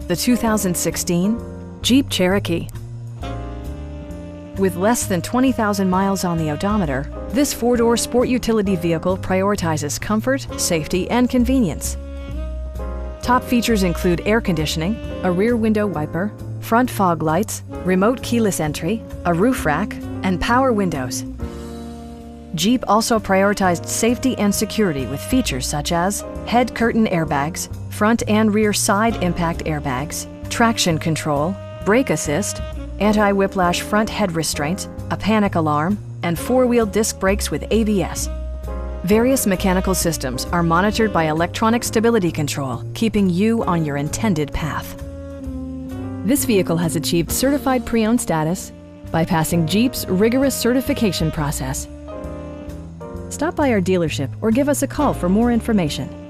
the 2016 Jeep Cherokee. With less than 20,000 miles on the odometer, this four-door sport utility vehicle prioritizes comfort, safety, and convenience. Top features include air conditioning, a rear window wiper, front fog lights, remote keyless entry, a roof rack, and power windows. Jeep also prioritized safety and security with features such as head curtain airbags, front and rear side impact airbags, traction control, brake assist, anti-whiplash front head restraints, a panic alarm, and four-wheel disc brakes with ABS. Various mechanical systems are monitored by electronic stability control, keeping you on your intended path. This vehicle has achieved certified pre-owned status by passing Jeep's rigorous certification process. Stop by our dealership or give us a call for more information.